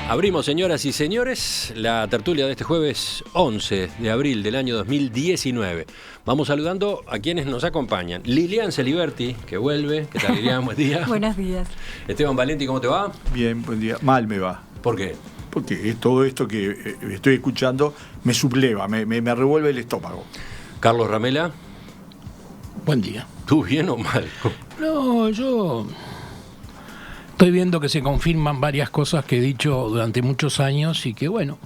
Abrimos, señoras y señores, la tertulia de este jueves 11 de abril del año 2019. Vamos saludando a quienes nos acompañan. Lilian Celiberti, que vuelve. ¿Qué tal, Lilian? Buen día. Buenos días. Esteban Valenti, ¿cómo te va? Bien, buen día. Mal me va. ¿Por qué? Porque todo esto que estoy escuchando me subleva, me revuelve el estómago. Carlos Ramela. Buen día. ¿Tú bien o mal? No, yo estoy viendo que se confirman varias cosas que he dicho durante muchos años y que, bueno,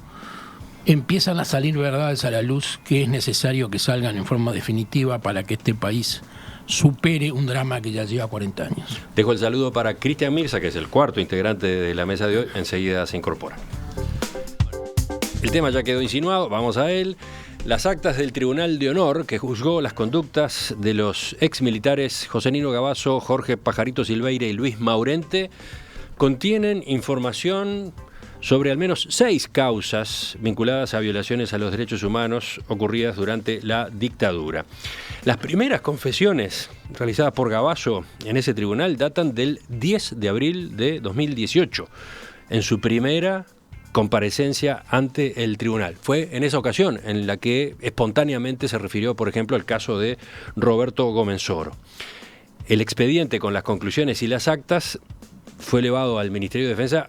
empiezan a salir verdades a la luz que es necesario que salgan en forma definitiva para que este país supere un drama que ya lleva 40 años. Dejo el saludo para Cristian Mirza, que es el cuarto integrante de la mesa de hoy. Enseguida se incorpora. El tema ya quedó insinuado, vamos a él. Las actas del Tribunal de Honor que juzgó las conductas de los exmilitares José Nino Gavazo, Jorge Pajarito Silveira y Luis Maurente contienen información sobre al menos 6 causas vinculadas a violaciones a los derechos humanos ocurridas durante la dictadura. Las primeras confesiones realizadas por Gavazo en ese tribunal datan del 10 de abril de 2018, en su primera comparecencia ante el tribunal. Fue en esa ocasión en la que espontáneamente se refirió, por ejemplo, al caso de Roberto Gomenzoro. El expediente con las conclusiones y las actas fue elevado al Ministerio de Defensa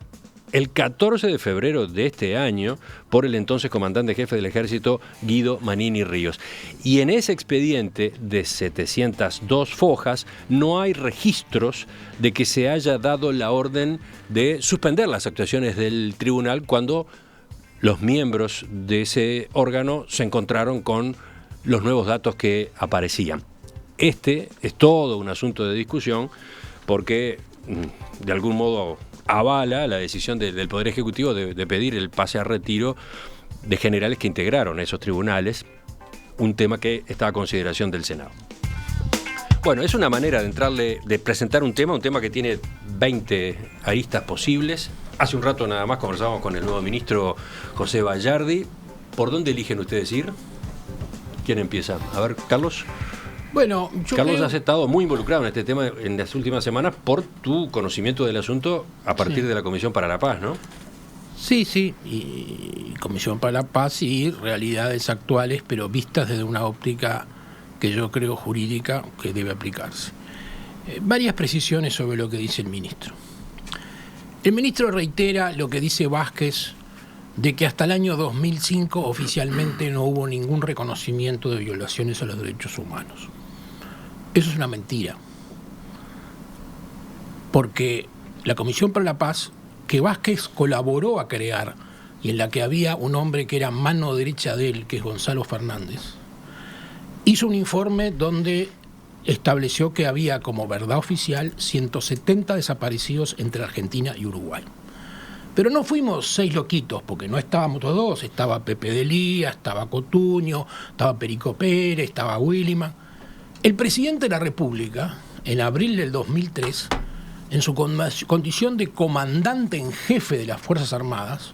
el 14 de febrero de este año por el entonces comandante jefe del Ejército, Guido Manini Ríos. Y en ese expediente de 702 fojas no hay registros de que se haya dado la orden de suspender las actuaciones del tribunal cuando los miembros de ese órgano se encontraron con los nuevos datos que aparecían. Este es todo un asunto de discusión porque, de algún modo, avala la decisión del Poder Ejecutivo de pedir el pase a retiro de generales que integraron esos tribunales, un tema que está a consideración del Senado. Bueno, es una manera de presentar un tema que tiene 20 aristas posibles. Hace un rato nada más conversábamos con el nuevo ministro José Bayardi. ¿Por dónde eligen ustedes ir? ¿Quién empieza? A ver, Carlos. Bueno, Carlos, has estado muy involucrado en este tema en las últimas semanas por tu conocimiento del asunto a partir de la Comisión para la Paz, ¿no? Sí, y Comisión para la Paz y realidades actuales, pero vistas desde una óptica que yo creo jurídica que debe aplicarse. Varias precisiones sobre lo que dice el ministro. El ministro reitera lo que dice Vázquez, de que hasta el año 2005 oficialmente no hubo ningún reconocimiento de violaciones a los derechos humanos. Eso es una mentira, porque la Comisión para la Paz, que Vázquez colaboró a crear y en la que había un hombre que era mano derecha de él, que es Gonzalo Fernández, hizo un informe donde estableció que había como verdad oficial 170 desaparecidos entre Argentina y Uruguay. Pero no fuimos 6 loquitos, porque no estábamos todos, estaba Pepe Delía, estaba Cotuño, estaba Perico Pérez, estaba Williman. El presidente de la República, en abril del 2003, en su condición de comandante en jefe de las Fuerzas Armadas,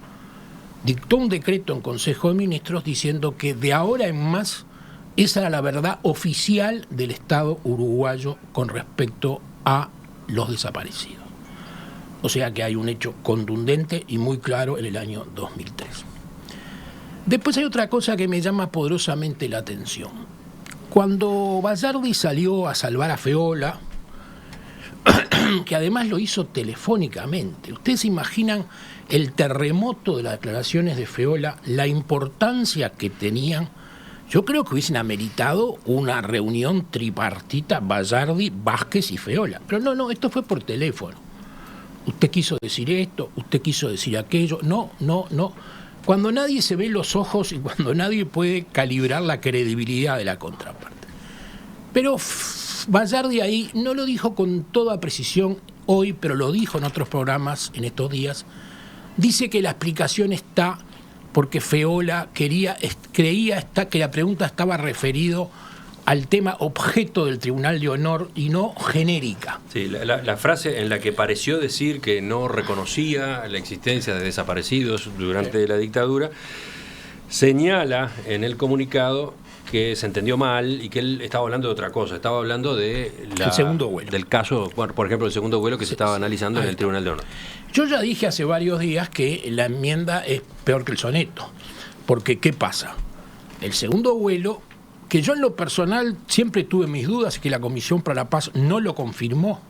dictó un decreto en Consejo de Ministros diciendo que de ahora en más esa era la verdad oficial del Estado uruguayo con respecto a los desaparecidos. O sea que hay un hecho contundente y muy claro en el año 2003. Después hay otra cosa que me llama poderosamente la atención. Cuando Bayardi salió a salvar a Feola, que además lo hizo telefónicamente, ¿ustedes se imaginan el terremoto de las declaraciones de Feola, la importancia que tenían? Yo creo que hubiesen ameritado una reunión tripartita Bayardi, Vázquez y Feola. Pero no, esto fue por teléfono. Usted quiso decir esto, usted quiso decir aquello. No. Cuando nadie se ve los ojos y cuando nadie puede calibrar la credibilidad de la contraparte. Pero Bayardi ahí no lo dijo con toda precisión hoy, pero lo dijo en otros programas en estos días. Dice que la explicación está porque Feola creía que la pregunta estaba referido al tema objeto del Tribunal de Honor y no genérica. Sí, la frase en la que pareció decir que no reconocía la existencia de desaparecidos durante la dictadura, señala en el comunicado que se entendió mal y que él estaba hablando de otra cosa. Estaba hablando de el segundo vuelo. Del caso, por ejemplo, el segundo vuelo que se estaba analizando en el Tribunal de Honor. Yo ya dije hace varios días que la enmienda es peor que el soneto. Porque, ¿qué pasa? El segundo vuelo, que yo en lo personal siempre tuve mis dudas y que la Comisión para la Paz no lo confirmó,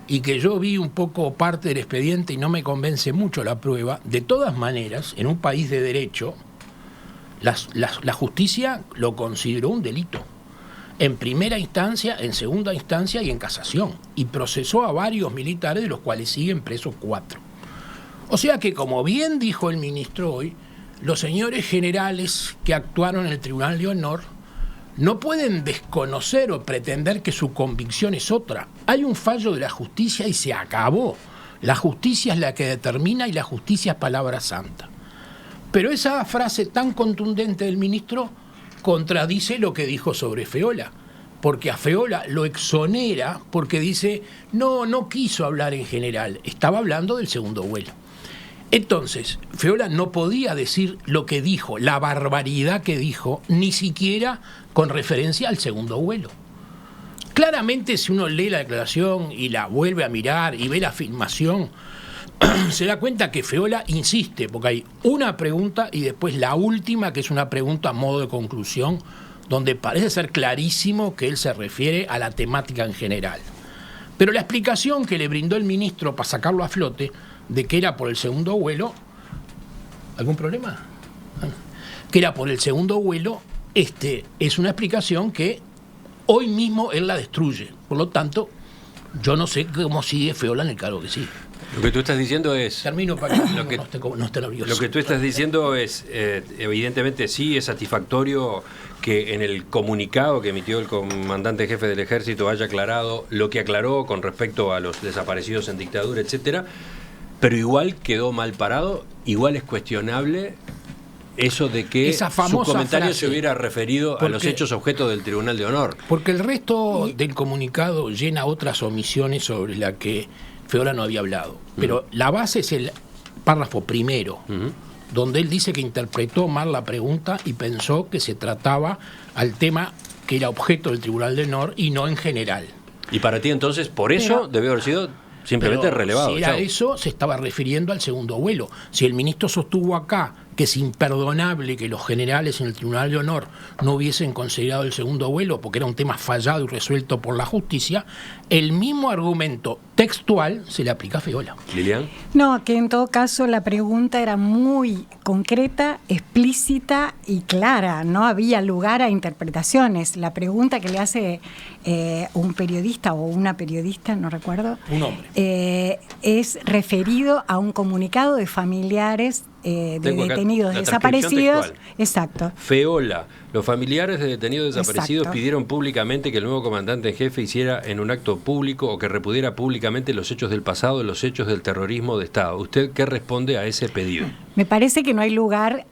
y que yo vi un poco parte del expediente y no me convence mucho la prueba, de todas maneras, en un país de derecho, la justicia lo consideró un delito. En primera instancia, en segunda instancia y en casación. Y procesó a varios militares, de los cuales siguen presos 4. O sea que, como bien dijo el ministro hoy, los señores generales que actuaron en el Tribunal de Honor no pueden desconocer o pretender que su convicción es otra. Hay un fallo de la justicia y se acabó. La justicia es la que determina y la justicia es palabra santa. Pero esa frase tan contundente del ministro contradice lo que dijo sobre Feola, porque a Feola lo exonera porque dice, no quiso hablar en general, estaba hablando del segundo vuelo. Entonces, Feola no podía decir lo que dijo, la barbaridad que dijo, ni siquiera con referencia al segundo vuelo. Claramente, si uno lee la declaración y la vuelve a mirar y ve la filmación, se da cuenta que Feola insiste, porque hay una pregunta y después la última, que es una pregunta a modo de conclusión, donde parece ser clarísimo que él se refiere a la temática en general. Pero la explicación que le brindó el ministro para sacarlo a flote, de que era por el segundo vuelo, ¿algún problema? Que era por el segundo vuelo, es una explicación que hoy mismo él la destruye. Por lo tanto, yo no sé cómo sigue Feola en el cargo que sí. Lo que tú estás diciendo es... Termino para que no esté nervioso. Lo que tú estás diciendo es, evidentemente sí, es satisfactorio que en el comunicado que emitió el comandante jefe del Ejército haya aclarado lo que aclaró con respecto a los desaparecidos en dictadura, etcétera, pero igual quedó mal parado, igual es cuestionable eso de que su comentario frase, se hubiera referido a los hechos objeto del Tribunal de Honor. Porque el resto del comunicado llena otras omisiones sobre las que Feola no había hablado. Pero la base es el párrafo primero, donde él dice que interpretó mal la pregunta y pensó que se trataba al tema que era objeto del Tribunal de Honor y no en general. Y para ti entonces, por eso debe haber sido simplemente relevado. Si era eso, se estaba refiriendo al segundo vuelo. Si el ministro sostuvo acá que es imperdonable que los generales en el Tribunal de Honor no hubiesen considerado el segundo vuelo porque era un tema fallado y resuelto por la justicia, el mismo argumento textual se le aplica a Feola. ¿Lilian? No, que en todo caso la pregunta era muy concreta, explícita y clara, no había lugar a interpretaciones. La pregunta que le hace un periodista o una periodista, no recuerdo, un hombre, es referido a un comunicado de familiares de detenidos desaparecidos. Exacto. Feola, los familiares de detenidos desaparecidos pidieron públicamente que el nuevo comandante en jefe hiciera en un acto público o que repudiera públicamente los hechos del pasado, los hechos del terrorismo de Estado. ¿Usted qué responde a ese pedido? Me parece que no hay lugar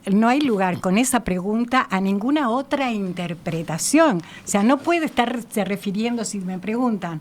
con esa pregunta a ninguna otra interpretación. O sea, no puede estarse refiriendo, si me preguntan,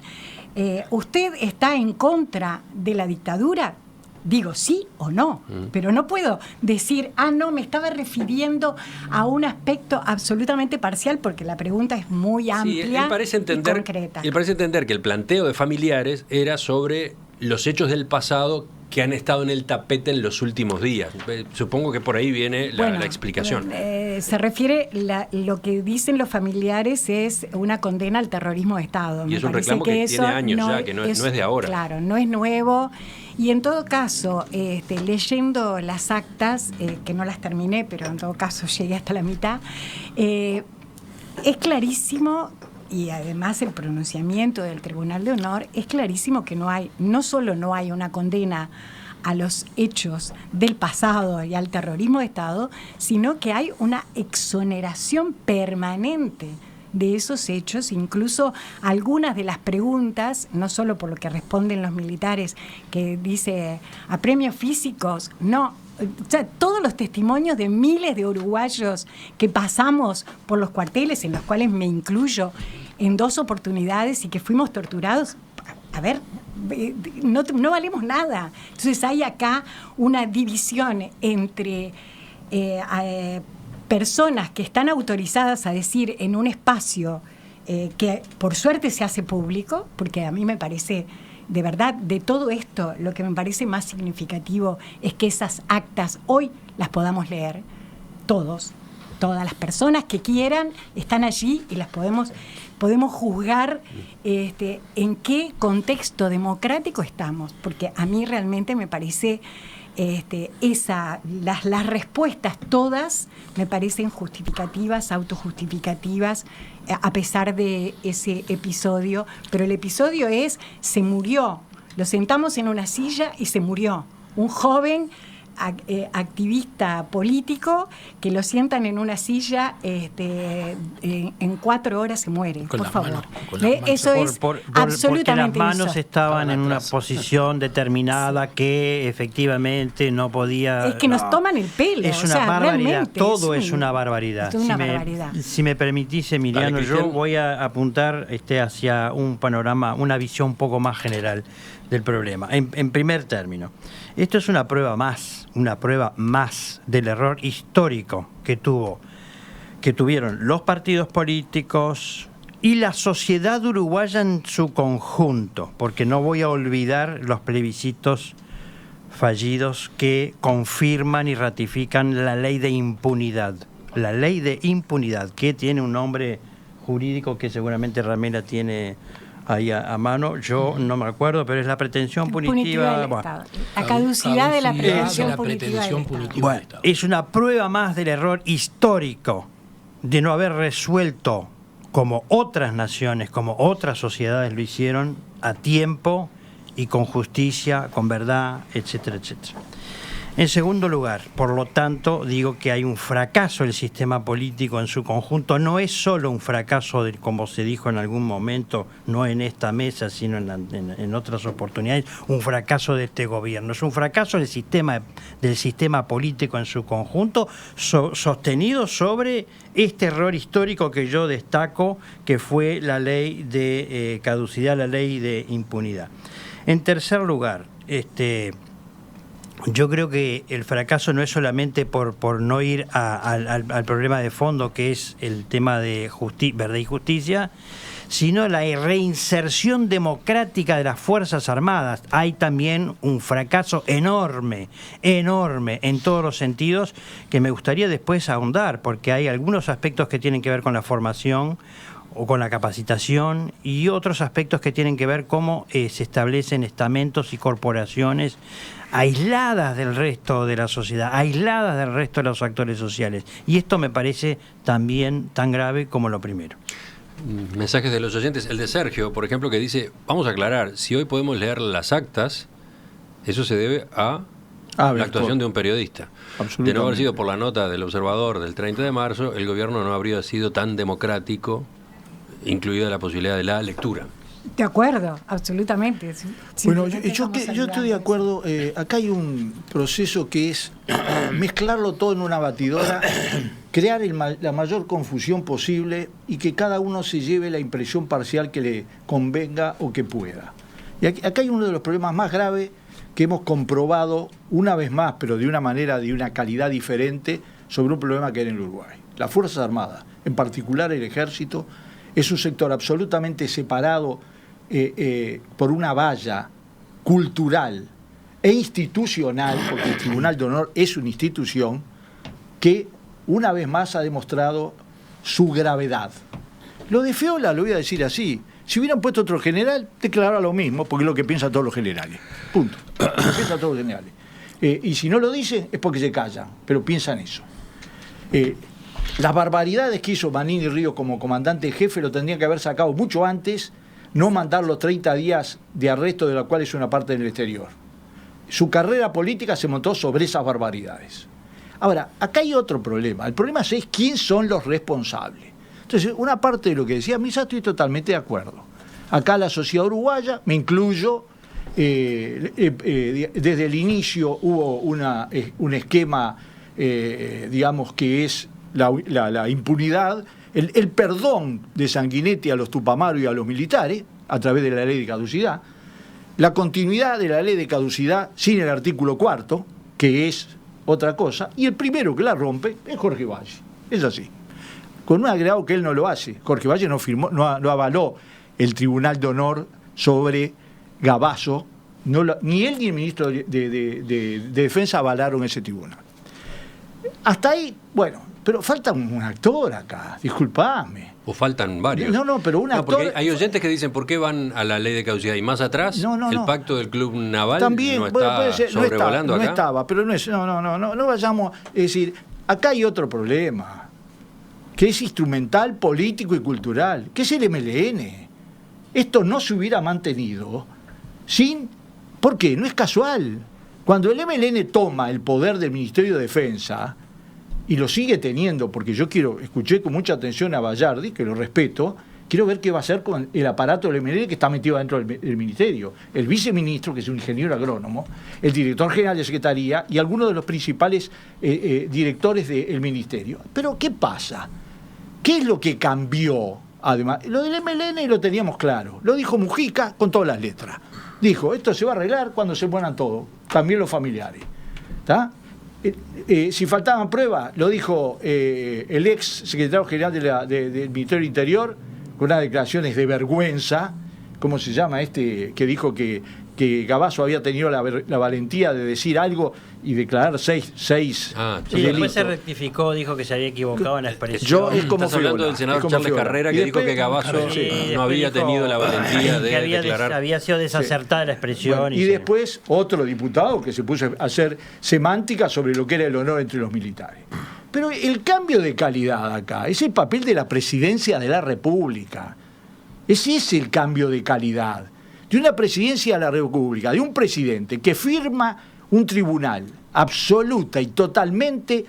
¿usted está en contra de la dictadura? Digo sí o no, pero no puedo decir, no, me estaba refiriendo a un aspecto absolutamente parcial porque la pregunta es muy amplia y concreta. Él parece entender que el planteo de familiares era sobre los hechos del pasado que han estado en el tapete en los últimos días. Supongo que por ahí viene la explicación. Se refiere, lo que dicen los familiares es una condena al terrorismo de Estado. Y es un reclamo que tiene años ya, que no es de ahora. Claro, no es nuevo. Y en todo caso, leyendo las actas, que no las terminé, pero en todo caso llegué hasta la mitad, es clarísimo, y además el pronunciamiento del Tribunal de Honor, es clarísimo que no solo no hay una condena a los hechos del pasado y al terrorismo de Estado, sino que hay una exoneración permanente de esos hechos. Incluso algunas de las preguntas, no solo por lo que responden los militares, que dice a premios físicos, no. O sea, todos los testimonios de miles de uruguayos que pasamos por los cuarteles, en los cuales me incluyo en 2 oportunidades y que fuimos torturados, a ver, no valemos nada. Entonces hay acá una división entre personas que están autorizadas a decir en un espacio que por suerte se hace público, porque a mí me parece, de verdad, de todo esto, lo que me parece más significativo es que esas actas hoy las podamos leer todas las personas que quieran están allí y las podemos juzgar en qué contexto democrático estamos, porque a mí realmente me parece las respuestas todas me parecen justificativas, autojustificativas, a pesar de ese episodio, pero el episodio se murió, lo sentamos en una silla y se murió, un joven activista político que lo sientan en una silla, en 4 horas se muere, por favor. Eso es absolutamente porque las manos insólito. estaban en una posición determinada que efectivamente no podía... Es que nos toman el pelo. Es una barbaridad, todo es una Es barbaridad. una barbaridad. Si me permitís, Emiliano, Dale, yo Cristian. voy a apuntar hacia un panorama, una visión un poco más general del problema. En primer término, esto es una prueba más del error histórico que tuvieron los partidos políticos y la sociedad uruguaya en su conjunto, porque no voy a olvidar los plebiscitos fallidos que confirman y ratifican la ley de impunidad. La ley de impunidad, que tiene un nombre jurídico que seguramente Ramela tiene ahí a mano, yo no me acuerdo, pero es la pretensión punitiva. Del Estado. La caducidad de la pretensión punitiva del Estado. Bueno, es una prueba más del error histórico de no haber resuelto, como otras naciones, como otras sociedades lo hicieron, a tiempo y con justicia, con verdad, etcétera, etcétera. En segundo lugar, por lo tanto, digo que hay un fracaso del sistema político en su conjunto. No es solo un fracaso, como se dijo en algún momento, no en esta mesa, sino en otras oportunidades, un fracaso de este gobierno. Es un fracaso del sistema político en su conjunto, sostenido sobre este error histórico que yo destaco, que fue la ley de caducidad, la ley de impunidad. En tercer lugar, yo creo que el fracaso no es solamente por no ir al problema de fondo, que es el tema de verdad y justicia, sino la reinserción democrática de las Fuerzas Armadas. Hay también un fracaso enorme en todos los sentidos, que me gustaría después ahondar, porque hay algunos aspectos que tienen que ver con la formación o con la capacitación y otros aspectos que tienen que ver cómo se establecen estamentos y corporaciones aisladas del resto de la sociedad, aisladas del resto de los actores sociales. Y esto me parece también tan grave como lo primero. Mensajes de los oyentes. El de Sergio, por ejemplo, que dice, vamos a aclarar, si hoy podemos leer las actas, eso se debe a la actuación de un periodista. De no haber sido por la nota del Observador del 30 de marzo, el gobierno no habría sido tan democrático, incluida la posibilidad de la lectura. De acuerdo, absolutamente. Bueno, yo estoy de acuerdo. Acá hay un proceso que es mezclarlo todo en una batidora, crear la mayor confusión posible y que cada uno se lleve la impresión parcial que le convenga o que pueda. Y acá hay uno de los problemas más graves que hemos comprobado una vez más, pero de una manera, de una calidad diferente, sobre un problema que hay en el Uruguay. Las Fuerzas Armadas, en particular el Ejército, es un sector absolutamente separado por una valla cultural e institucional, porque el Tribunal de Honor es una institución que una vez más ha demostrado su gravedad. Lo de Feola lo voy a decir así: si hubieran puesto otro general, declarara lo mismo, porque es lo que piensan todos los generales. Punto. Lo que piensan todos los generales. Y si no lo dicen es porque se callan, pero piensan eso. Las barbaridades que hizo Manini Río como comandante jefe lo tendrían que haber sacado mucho antes, no mandar los 30 días de arresto, de la cual es una parte en el exterior. Su carrera política se montó sobre esas barbaridades. Ahora, acá hay otro problema. El problema es quién son los responsables. Entonces, una parte de lo que decía Misa, estoy totalmente de acuerdo. Acá la sociedad uruguaya, me incluyo, desde el inicio hubo un esquema, digamos, que es la impunidad, el perdón de Sanguinetti a los Tupamaros y a los militares a través de la ley de caducidad, la continuidad de la ley de caducidad sin el artículo 4, que es otra cosa, y el primero que la rompe es Jorge Valle. Es así. Con un agregado que él no lo hace. Jorge Valle no avaló el Tribunal de Honor sobre Gavazo. Ni él ni el ministro de Defensa avalaron ese tribunal. Hasta ahí, bueno, pero falta un actor acá, disculpame. O faltan varios. No, pero un actor... Porque hay oyentes que dicen, ¿por qué van a la ley de caducidad? Y más atrás, el pacto del Club Naval también, no está sobrevolando acá. No estaba, pero no vayamos... Es decir, acá hay otro problema, que es instrumental, político y cultural, que es el MLN. Esto no se hubiera mantenido sin... ¿Por qué? No es casual. Cuando el MLN toma el poder del Ministerio de Defensa, y lo sigue teniendo, porque escuché con mucha atención a Bayardi, que lo respeto, quiero ver qué va a hacer con el aparato del MLN que está metido dentro del ministerio. El viceministro, que es un ingeniero agrónomo, el director general de Secretaría y algunos de los principales directores del ministerio. Pero, ¿qué pasa? ¿Qué es lo que cambió? Además, lo del MLN lo teníamos claro. Lo dijo Mujica con todas las letras. Dijo, esto se va a arreglar cuando se mueran todos, también los familiares. ¿Está? Si faltaban pruebas, lo dijo el ex secretario general del Ministerio del Interior, con unas declaraciones de vergüenza. ¿Cómo se llama que dijo que Gavazo había tenido la valentía de decir algo y declarar seis y después se rectificó, dijo que se había equivocado en la expresión. Estás hablando del senador Charles Carrera, que dijo que Gavazo no había tenido la valentía de declarar. Había sido desacertada la expresión. Bueno, y después otro diputado que se puso a hacer semántica sobre lo que era el honor entre los militares. Pero el cambio de calidad acá es el papel de la presidencia de la República. Ese es el cambio de calidad. De una presidencia de la República, de un presidente que firma un tribunal absoluta y totalmente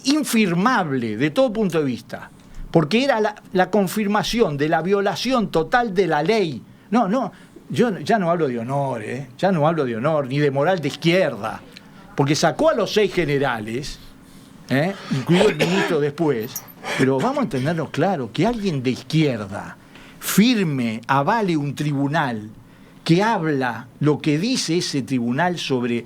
infirmable de todo punto de vista, porque era la confirmación de la violación total de la ley. Yo ya no hablo de honor, ya no hablo de honor, ni de moral de izquierda, porque sacó a los 6 generales, incluido el ministro después, pero vamos a entendernos claro, que alguien de izquierda firme, avale un tribunal que habla lo que dice ese tribunal sobre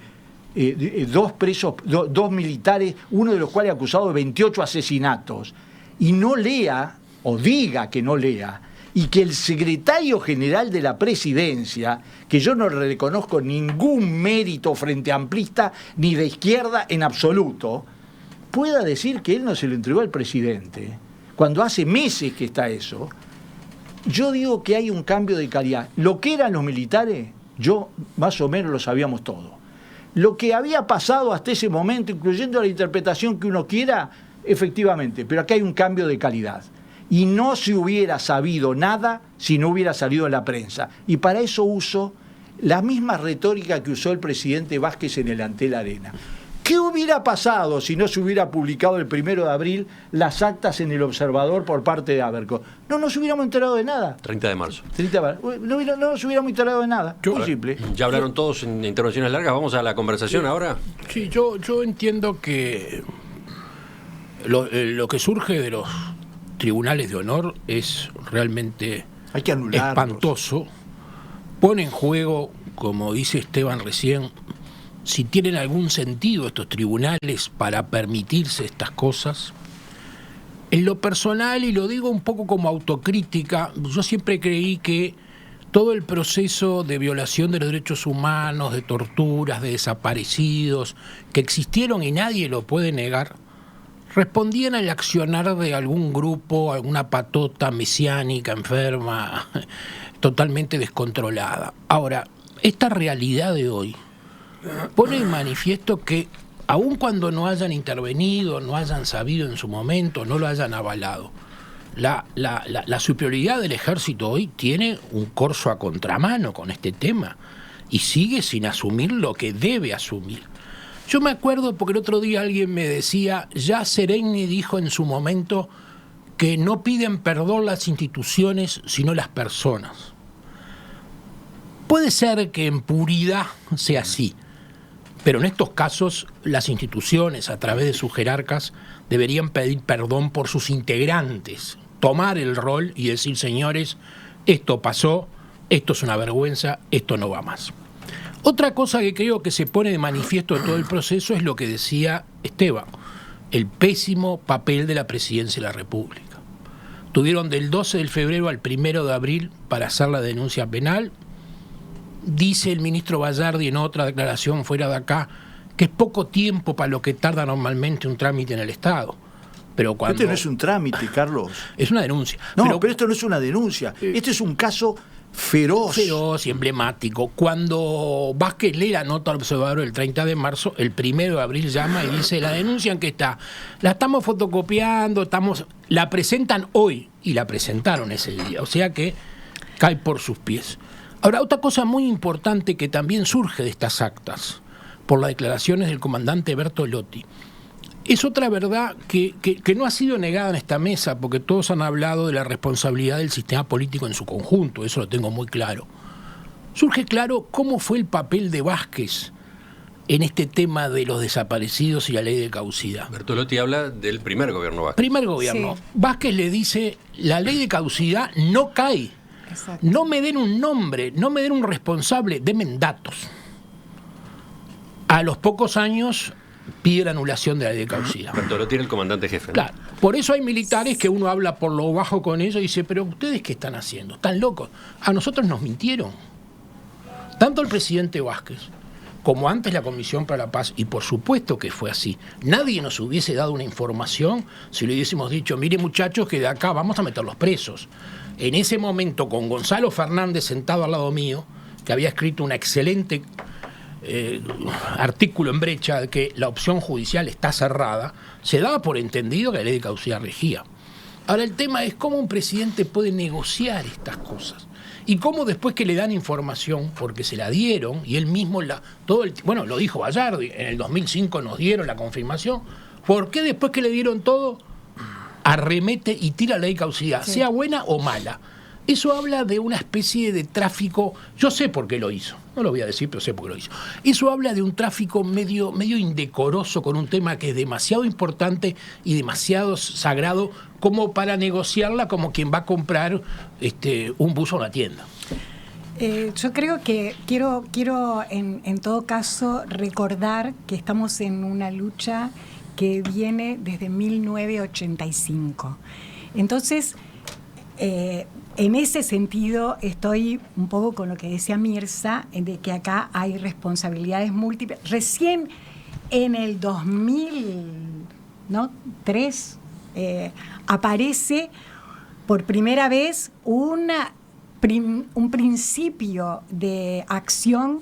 2 presos, 2 militares, uno de los cuales acusado de 28 asesinatos, y no lea, o diga que no lea, y que el secretario general de la presidencia, que yo no le reconozco ningún mérito frente amplista ni de izquierda en absoluto, pueda decir que él no se lo entregó al presidente, cuando hace meses que está eso. Yo digo que hay un cambio de calidad. Lo que eran los militares, yo más o menos lo sabíamos todo. Lo que había pasado hasta ese momento, incluyendo la interpretación que uno quiera, efectivamente, pero acá hay un cambio de calidad. Y no se hubiera sabido nada si no hubiera salido en la prensa. Y para eso uso la misma retórica que usó el presidente Vázquez en el Antel Arena. ¿Qué hubiera pasado si no se hubiera publicado el 1 de abril las actas en El Observador por parte de Aberco? No nos hubiéramos enterado de nada. 30 de marzo. No nos hubiéramos enterado de nada. Muy simple. Ya hablaron todos en intervenciones largas. Vamos a la conversación ahora. Sí, yo entiendo que lo que surge de los tribunales de honor es realmente espantoso. Pone en juego, como dice Esteban recién, si tienen algún sentido estos tribunales para permitirse estas cosas. En lo personal, y lo digo un poco como autocrítica, yo siempre creí que todo el proceso de violación de los derechos humanos, de torturas, de desaparecidos, que existieron y nadie lo puede negar, respondían al accionar de algún grupo, alguna patota mesiánica, enferma, totalmente descontrolada. Ahora, esta realidad de hoy pone en manifiesto que aun cuando no hayan intervenido, no hayan sabido en su momento, no lo hayan avalado, la superioridad del ejército hoy tiene un corso a contramano con este tema y sigue sin asumir lo que debe asumir. Yo me acuerdo porque el otro día alguien me decía, ya Seregni dijo en su momento que no piden perdón las instituciones sino las personas. Puede ser que en puridad sea así, pero en estos casos las instituciones, a través de sus jerarcas, deberían pedir perdón por sus integrantes, tomar el rol y decir, señores, esto pasó, esto es una vergüenza, esto no va más. Otra cosa que creo que se pone de manifiesto de todo el proceso es lo que decía Esteban. el pésimo papel de la Presidencia de la República. Tuvieron del 12 de febrero al 1 de abril para hacer la denuncia penal. Dice el ministro Bayardi en otra declaración fuera de acá que es poco tiempo para lo que tarda normalmente un trámite en el Estado. Pero cuando... Este no es un trámite, Carlos. Es una denuncia. No, pero esto no es una denuncia. Este es un caso feroz. Feroz y emblemático. Cuando Vázquez lee la nota al Observador el 30 de marzo, el 1 de abril llama y dice, la denuncia en que está, la estamos fotocopiando, la presentan hoy, y la presentaron ese día, o sea que cae por sus pies. Ahora, otra cosa muy importante que también surge de estas actas, por las declaraciones del comandante Bertolotti, es otra verdad que no ha sido negada en esta mesa, porque todos han hablado de la responsabilidad del sistema político en su conjunto, eso lo tengo muy claro. Surge claro cómo fue el papel de Vázquez en este tema de los desaparecidos y la ley de caducidad. Bertolotti habla del primer gobierno Vázquez. Primer gobierno. Sí. Vázquez le dice, la ley de caducidad no cae. Exacto. No me den un nombre, no me den un responsable, denme datos. A los pocos años pide la anulación de la ley de caducidad. Bertolotti era el comandante jefe, ¿no? Claro. Por eso hay militares que uno habla por lo bajo con ellos y dice, pero ¿ustedes qué están haciendo? ¿Están locos? A nosotros nos mintieron. Tanto el presidente Vázquez como antes la Comisión para la Paz, y por supuesto que fue así. Nadie nos hubiese dado una información si le hubiésemos dicho, mire muchachos, que de acá vamos a meterlos presos. En ese momento, con Gonzalo Fernández sentado al lado mío, que había escrito una excelente artículo en Brecha de que la opción judicial está cerrada, se daba por entendido que la ley de caducidad regía. Ahora el tema es cómo un presidente puede negociar estas cosas y cómo después que le dan información, porque se la dieron y él mismo bueno, lo dijo Bayardi, en el 2005 nos dieron la confirmación, ¿por qué después que le dieron todo arremete y tira la ley de caducidad, sí, sea buena o mala? Eso habla de una especie de tráfico, yo sé por qué lo hizo, no lo voy a decir, pero sé por qué lo hizo. Eso habla de un tráfico medio indecoroso con un tema que es demasiado importante y demasiado sagrado como para negociarla como quien va a comprar un bus o una tienda. Yo creo que quiero en todo caso recordar que estamos en una lucha que viene desde 1985. Entonces, en ese sentido estoy un poco con lo que decía Mirza, de que acá hay responsabilidades múltiples. Recién en el 2003 aparece por primera vez un principio de acción,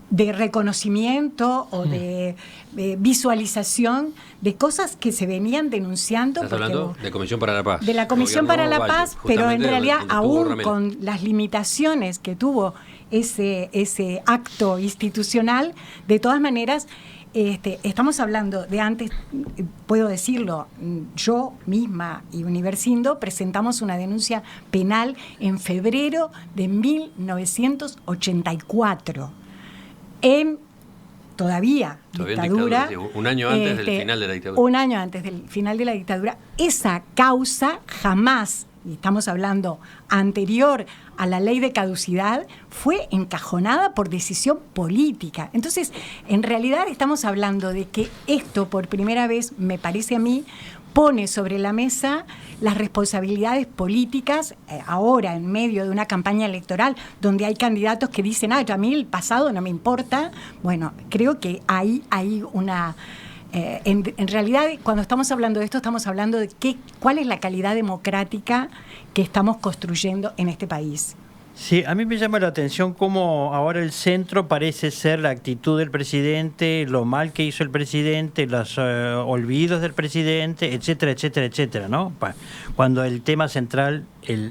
de reconocimiento o de visualización de cosas que se venían denunciando. ¿Estás hablando de Comisión para la Paz? De la Comisión para la Paz, pero en realidad aún con las limitaciones que tuvo ese acto institucional, de todas maneras, estamos hablando de antes, puedo decirlo, yo misma y Universindo presentamos una denuncia penal en febrero de 1984. Todavía dictadura, un año antes del final de la dictadura. Un año antes del final de la dictadura. Esa causa jamás, y estamos hablando anterior a la ley de caducidad, fue encajonada por decisión política. Entonces, en realidad estamos hablando de que esto, por primera vez, me parece a mí, pone sobre la mesa las responsabilidades políticas ahora en medio de una campaña electoral donde hay candidatos que dicen, a mí el pasado no me importa. Bueno, creo que hay una... en realidad, cuando estamos hablando de esto, estamos hablando de cuál es la calidad democrática que estamos construyendo en este país. Sí, a mí me llama la atención cómo ahora el centro parece ser la actitud del presidente, lo mal que hizo el presidente, los olvidos del presidente, etcétera, etcétera, etcétera, ¿no? Cuando el tema central,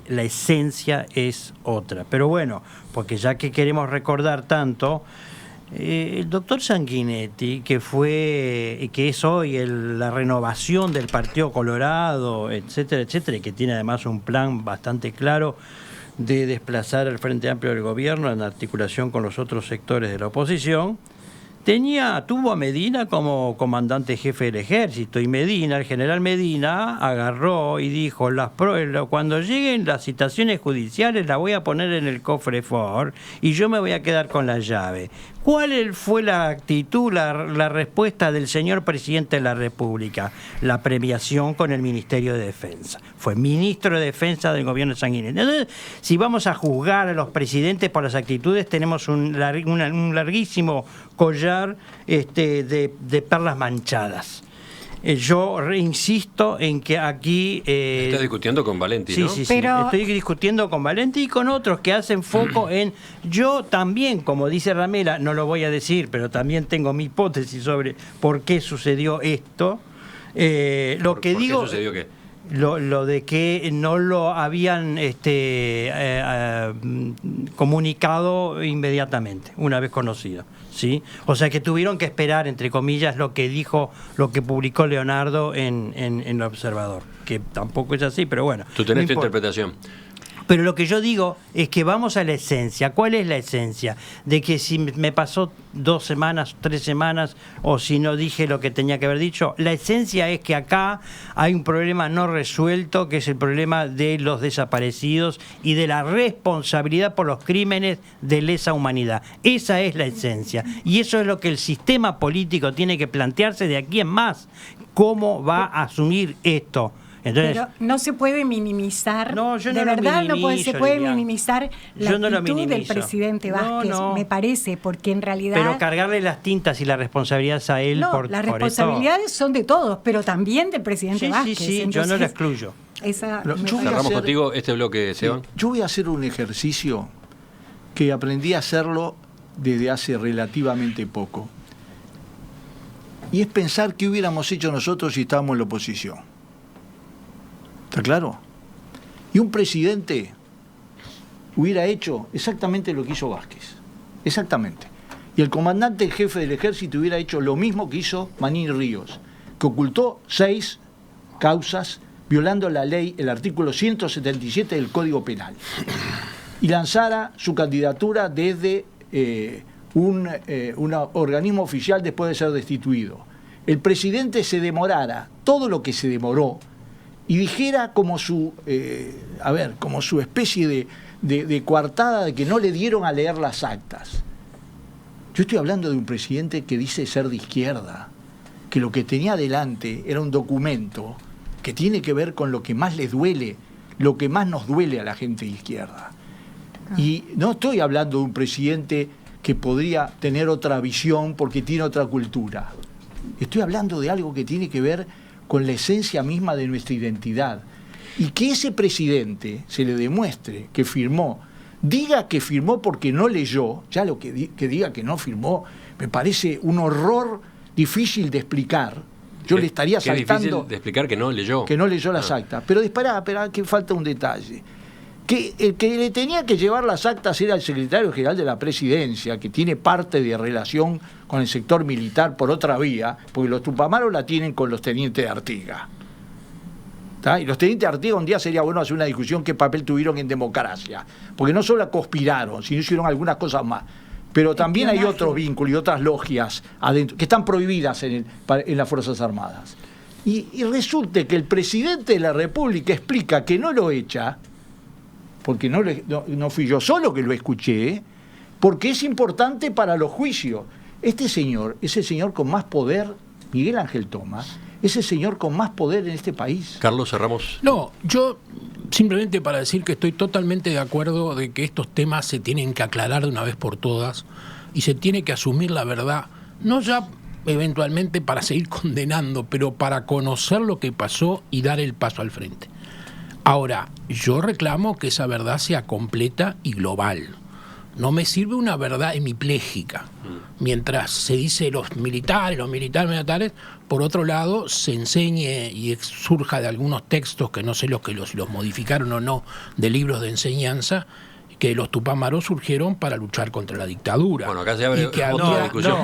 la esencia es otra. Pero bueno, porque ya que queremos recordar tanto, el doctor Sanguinetti, que es hoy la renovación del Partido Colorado, etcétera, etcétera, y que tiene además un plan bastante claro de desplazar al Frente Amplio del Gobierno en articulación con los otros sectores de la oposición, tuvo a Medina como comandante jefe del ejército, y Medina, el general Medina, agarró y dijo, cuando lleguen las citaciones judiciales las voy a poner en el cofre Ford y yo me voy a quedar con la llave. ¿Cuál fue la actitud, la respuesta del señor presidente de la República? La premiación con el Ministerio de Defensa. Fue ministro de Defensa del gobierno de Sanguinetti. Entonces, si vamos a juzgar a los presidentes por las actitudes, tenemos un larguísimo collar de perlas manchadas. Yo insisto en que aquí... Estás discutiendo con Valenti, ¿no? Sí, Pero... estoy discutiendo con Valenti y con otros que hacen foco en... Yo también, como dice Ramela, no lo voy a decir, pero también tengo mi hipótesis sobre por qué sucedió esto. ¿Por qué sucedió qué? Lo de que no lo habían comunicado inmediatamente, una vez conocido. ¿Sí? O sea que tuvieron que esperar, entre comillas, lo que publicó Leonardo en El Observador, que tampoco es así, pero bueno. Tú tenés no tu importa. interpretación. Pero lo que yo digo es que vamos a la esencia. ¿Cuál es la esencia? De que si me pasó 2 semanas, 3 semanas, o si no dije lo que tenía que haber dicho, la esencia es que acá hay un problema no resuelto, que es el problema de los desaparecidos y de la responsabilidad por los crímenes de lesa humanidad. Esa es la esencia. Y eso es lo que el sistema político tiene que plantearse de aquí en más. ¿Cómo va a asumir esto? Entonces, pero no se puede minimizar, no, yo no de lo verdad minimizo, se puede Lilian. minimizar la Yo no lo actitud del minimizo. presidente Vázquez, No. me parece, porque en realidad... pero cargarle las tintas y la responsabilidad a él no, por las eso. responsabilidades son de todos, pero también del presidente Vázquez. Sí, yo Entonces, no lo excluyo. Esa Pero me yo voy a parece- Cerramos hacer- contigo este bloque, Seban. Yo voy a hacer un ejercicio que aprendí a hacerlo desde hace relativamente poco. Y es pensar qué hubiéramos hecho nosotros si estábamos en la oposición. ¿Está claro? Y un presidente hubiera hecho exactamente lo que hizo Vázquez. Exactamente. Y el comandante en jefe del ejército hubiera hecho lo mismo que hizo Manini Ríos, que ocultó 6 causas violando la ley, el artículo 177 del Código Penal, y lanzara su candidatura desde un organismo oficial después de ser destituido. El presidente se demorara todo lo que se demoró y dijera como su especie de coartada de que no le dieron a leer las actas. Yo estoy hablando de un presidente que dice ser de izquierda, que lo que tenía delante era un documento que tiene que ver con lo que más les duele, lo que más nos duele a la gente de izquierda. Y no estoy hablando de un presidente que podría tener otra visión porque tiene otra cultura. Estoy hablando de algo que tiene que ver con la esencia misma de nuestra identidad. Y que ese presidente se le demuestre que firmó, diga que firmó porque no leyó, ya lo que diga que no firmó, me parece un horror difícil de explicar. Yo le estaría Qué saltando... difícil de explicar que no leyó. Que no leyó las actas. Pero espera, que falta un detalle. Que el que le tenía que llevar las actas era el secretario general de la Presidencia, que tiene parte de relación con el sector militar por otra vía, porque los Tupamaros la tienen con los tenientes de Artigas. ¿Tá? Y los tenientes de Artigas, un día sería bueno hacer una discusión qué papel tuvieron en democracia, porque no solo conspiraron, sino hicieron algunas cosas más. Pero también hay otros vínculos y otras logias adentro, que están prohibidas en las Fuerzas Armadas. Y resulta que el presidente de la República explica que no lo echa, porque no fui yo solo que lo escuché, porque es importante para los juicios. Este señor es el señor con más poder, Miguel Ángel Tomás, es el señor con más poder en este país. Carlos, cerramos. No, yo simplemente para decir que estoy totalmente de acuerdo de que estos temas se tienen que aclarar de una vez por todas y se tiene que asumir la verdad, no ya eventualmente para seguir condenando, pero para conocer lo que pasó y dar el paso al frente. Ahora, yo reclamo que esa verdad sea completa y global. No me sirve una verdad hemipléjica. Mientras se dice los militares, por otro lado se enseñe y surja de algunos textos que no sé los modificaron o no, de libros de enseñanza, que los Tupamaros surgieron para luchar contra la dictadura. Bueno, acá se abre Y que otra discusión.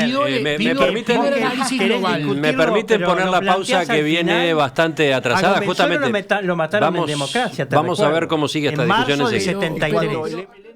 pido el análisis global. Me permiten poner la pausa que viene bastante atrasada, justamente. Lo mataron en democracia. Vamos a ver cómo sigue esta discusión en marzo del enseguida. 73.